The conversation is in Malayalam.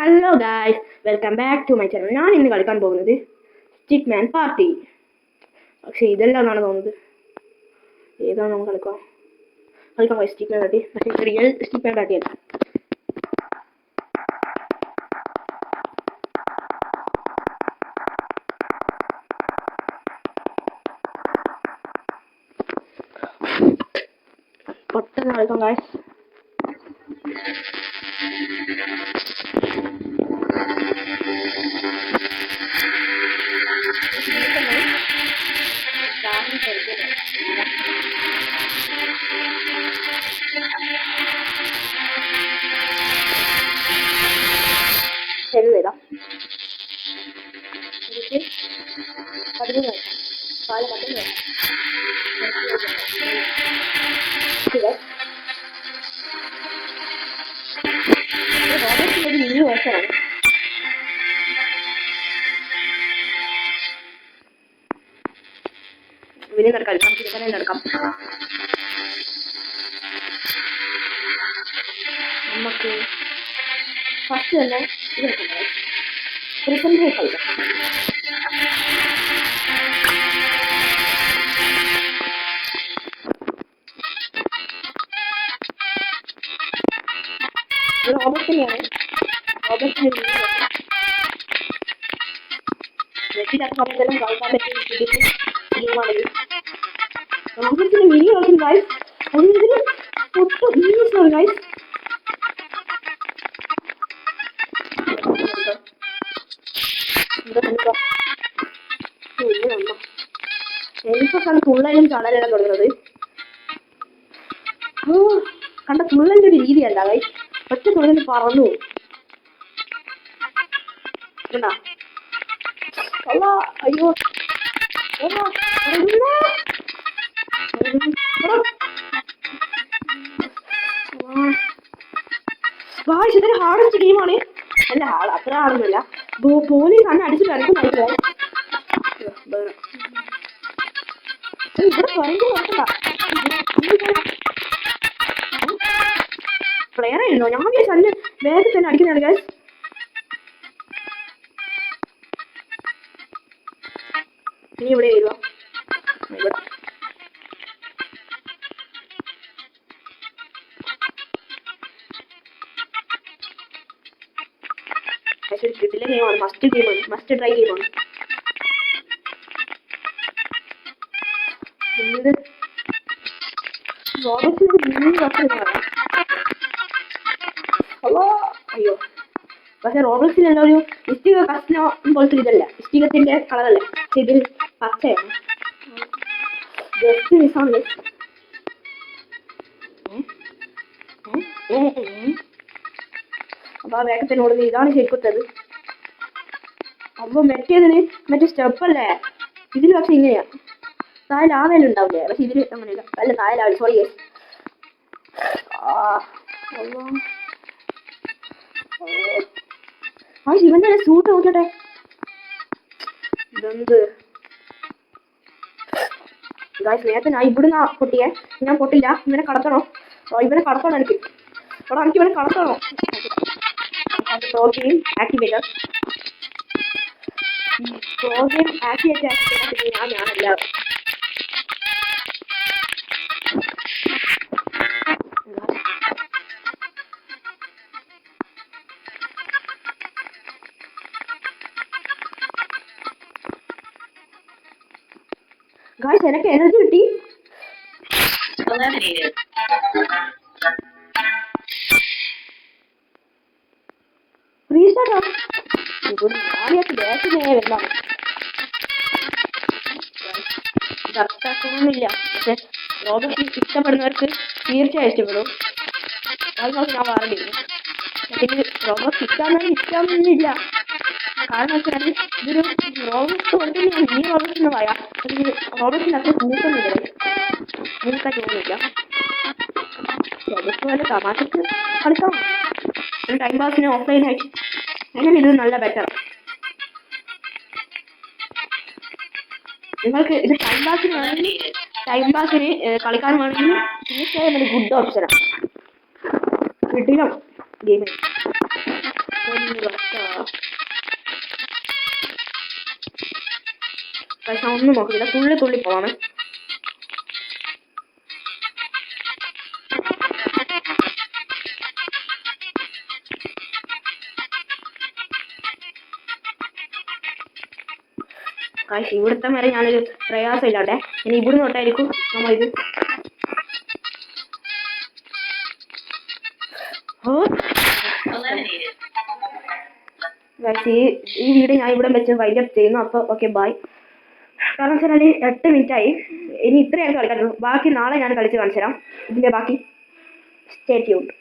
Hello guys, welcome back to my channel. ഞാൻ ഇന്ന് കളിക്കാൻ പോകുന്നത് സ്റ്റിക്മാൻ പാർട്ടി. പക്ഷേ ഇതെല്ലാം എന്നാണ് തോന്നുന്നത്. ഏതാണ് നമ്മൾ കളിക്കാം സ്റ്റിക്മാൻ പാർട്ടി. പക്ഷേ റിയൽ സ്റ്റിക്മാൻ പാർട്ടിയല്ല. പെട്ടെന്ന് കളിക്കാം ഗായ്സ്. ശരി വരാം. എനിക്ക് 13 വയസ്സാണ്. കാല 13 വയസ്സാണ്. ഒരു മിനി വയസ്സാണ്. ഇതിനെ നടക്കാം, നമുക്ക് തന്നെ നടക്കാം. നമുക്ക് ഫസ്റ്റ് തന്നെ ഇത് എടുക്കുന്നത് പ്രിസൺ ബ്രേക്ക് കളിക്കാം. ഇത് റോബർട്ടിനെയാണ്. റോബർട്ടിന് നെറ്റില്ലാത്ത സമയത്തെല്ലാം കളിക്കാൻ പറ്റിയ ഗെയിമാണിത്. റോബർട്ടിന് മിനി കളിക്കും ഗൈസ്. അത് ഇതിന് ഒട്ടും ഈസിയാണ് ഗൈസ്. എനിക്കൊക്കെയാണ് തുള്ളലും ചാണലെല്ലാം തുടങ്ങുന്നത്. കണ്ട തുള്ളലിന്റെ ഒരു രീതിയല്ല ഗൈസ്. ഒറ്റ തുള്ളലിൽ പറന്നു കണ്ടാ. അയ്യോ ഇതൊരു ഹാർഡസ്റ്റ് ഗെയിമാണ്. അല്ല അത്ര ഹാർഡൊന്നുമല്ല. പോലീസ് അന്നെ അടിച്ച് കിടക്കുന്നായില്ലേ. ഇവിടെ പ്ലെയർ ആയിരുന്നോ? ഞാൻ വിചാരിച്ചു അന്ന് വേഗം തന്നെ അടിക്കുന്നതാണ് ഗൈസ്. ഇനി ഇവിടെ വരുവാ. കിട്ടില്ല ഗെയിമാണ്. മസ്റ്റ് ഗെയിമാണ്. മസ്റ്റ് ട്രൈ ഗെയിമാണ്. അയ്യോ, പക്ഷെ റോബർട്സിലുള്ള ഒരു ഇഷ്ടിക കഷ്ണ പോലത്തെ ഇതല്ല. ഇഷ്ടികത്തിന്റെ കളറല്ല, ഇതിൽ പച്ചയാണ്. ജസ്റ്റ് മിസ്സാണ്. അപ്പൊ ആ വേഗത്തിനോട് ഇതാണ് ശരിക്കത്തത്. അപ്പൊ മറ്റേ സ്റ്റെപ്പല്ലേ ഇതിൽ. പക്ഷെ ഇങ്ങനെയാ. താഴെ ലാവേലും ഉണ്ടാവില്ലേ? പക്ഷെ ഇതില് അങ്ങനെയല്ല. അല്ല, താഴെ ലാവൽ. സോറി. ആ ശിവന്റെ സൂട്ട് നോക്കട്ടെ. ഇതെന്ത് ഗായ്സ്, നേരത്തെ ഞാൻ ഇവിടുന്ന് പൊട്ടിയേ. ഞാൻ പൊട്ടില്ല. ഇവനെ കടത്തണോ? ഇവനെ കടത്തണം എനിക്ക്. അവിടെ എനിക്ക് ഇവനെ കടത്തണോ? Program activator. പ്രോഗ്രാം ആക്ടിവേറ്റ് ഞാനല്ല. ഗായ്സ്, എനിക്ക് എനർജി കിട്ടി. ഇതർക്കൊന്നുമില്ല. പക്ഷെ റോബർട്ട് ഇഷ്ടപ്പെടുന്നവർക്ക് തീർച്ചയായും ഇഷ്ടപ്പെടും. അതുകൊണ്ട് ഞാൻ വാറണ്ടിരുന്നു. പക്ഷേ റോബർട്ട് ഇഷ്ടമൊന്നുമില്ല. കാരണം വെച്ചാൽ ഇതൊരു റോബർട്ട് കൊണ്ട് ഞാൻ ഈ റോബർട്ട് എന്ന് പറയാം. റോബർട്ടിന് അത്ര സ്മൂത്തൊന്നുമില്ല. സ്മൂത്തായിട്ട് തോന്നുന്നില്ല. റോബർട്ട് പോലെ തമാശക്ക് കളിക്കാം. ഒരു ടൈം പാസിന് ഓഫ്ലൈനായിട്ട് അങ്ങനെ ഇത് നല്ല ബെറ്റർ. നിങ്ങൾക്ക് ഇത് ടൈം പാസിന് കളിക്കാൻ വേണമെങ്കിൽ തീർച്ചയായും ഒരു ഗുഡ് ഓപ്ഷനാണ്. കിട്ടില്ല ഗെയിമിൽ. പക്ഷെ ഒന്നും നോക്കില്ല, തുള്ളി പോവാണ്. കാശ് ഇവിടുത്തെ വരെ ഞാനൊരു പ്രയാസമില്ലാട്ടെ, ഇനി ഇവിടുന്ന് തൊട്ടായിരിക്കും നമ്മൾ ഇത്. ഈ വീഡിയോ ഞാൻ ഇവിടെ വെച്ച് വൈൻഡപ്പ് ചെയ്യുന്നു. അപ്പോൾ ഓക്കെ ബൈ. കാരണം വെച്ചാൽ 8 മിനിറ്റായി, ഇനി ഇത്രയാണ് കളിക്കാനുള്ളൂ. ബാക്കി നാളെ ഞാൻ കളിച്ച് കാണിച്ചു തരാം ഇതിൻ്റെ ബാക്കി. Stay tuned.